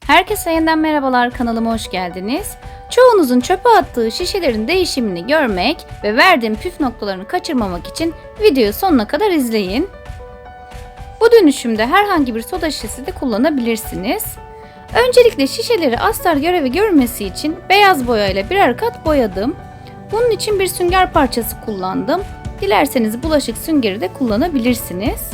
Herkese yeniden merhabalar, kanalıma hoş geldiniz. Çoğunuzun çöpe attığı şişelerin değişimini görmek ve verdiğim püf noktalarını kaçırmamak için videoyu sonuna kadar izleyin. Bu dönüşümde herhangi bir soda şişesi de kullanabilirsiniz. Öncelikle şişeleri astar görevi görmesi için beyaz boya ile birer kat boyadım. Bunun için bir sünger parçası kullandım. Dilerseniz bulaşık süngeri de kullanabilirsiniz.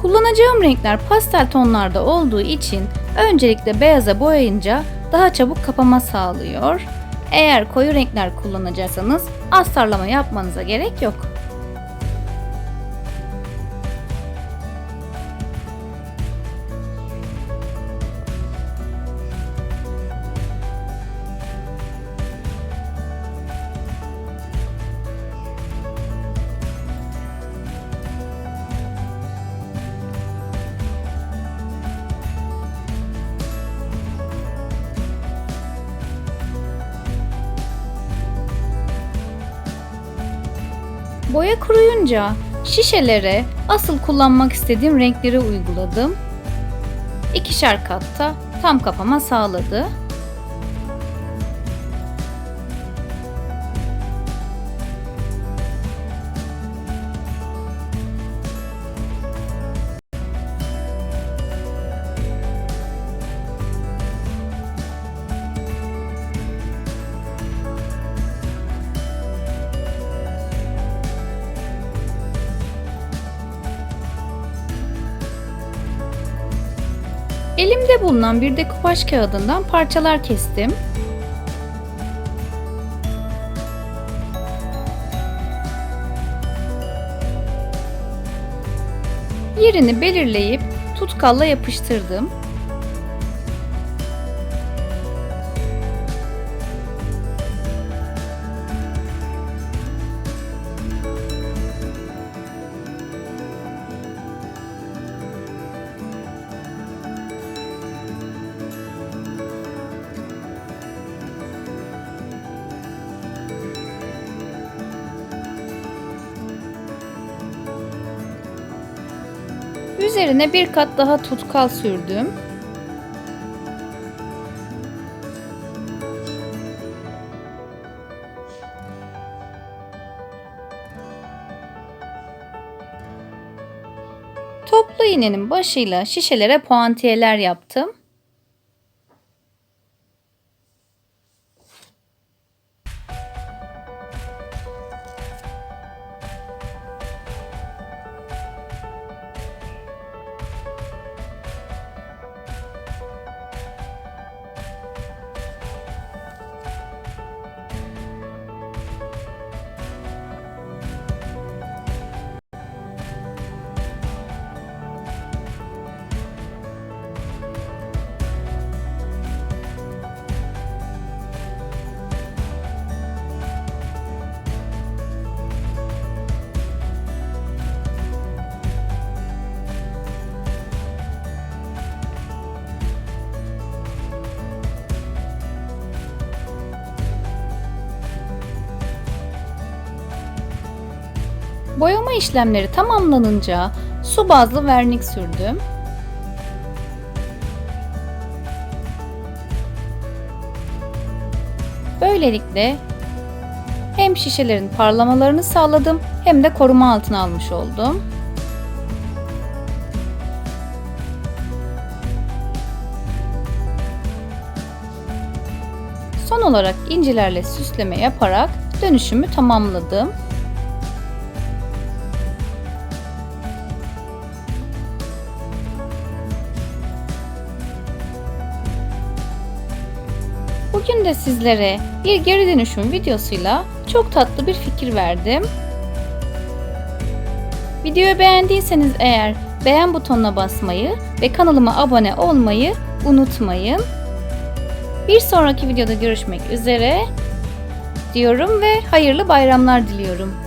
Kullanacağım renkler pastel tonlarda olduğu için öncelikle beyaza boyayınca daha çabuk kapama sağlıyor. Eğer koyu renkler kullanacaksanız astarlama yapmanıza gerek yok. Boya kuruyunca şişelere asıl kullanmak istediğim renkleri uyguladım. İkişer katta tam kapama sağladı. Elimde bulunan bir dekupaj kağıdından parçalar kestim. Yerini belirleyip tutkalla yapıştırdım. Üzerine bir kat daha tutkal sürdüm. Toplu iğnenin başıyla şişelere puantiyeler yaptım. Boyama işlemleri tamamlanınca su bazlı vernik sürdüm. Böylelikle hem şişelerin parlamalarını sağladım hem de koruma altına almış oldum. Son olarak incilerle süsleme yaparak dönüşümü tamamladım. Bugün de sizlere bir geri dönüşüm videosuyla çok tatlı bir fikir verdim. Videoyu beğendiyseniz eğer beğen butonuna basmayı ve kanalıma abone olmayı unutmayın. Bir sonraki videoda görüşmek üzere diyorum ve hayırlı bayramlar diliyorum.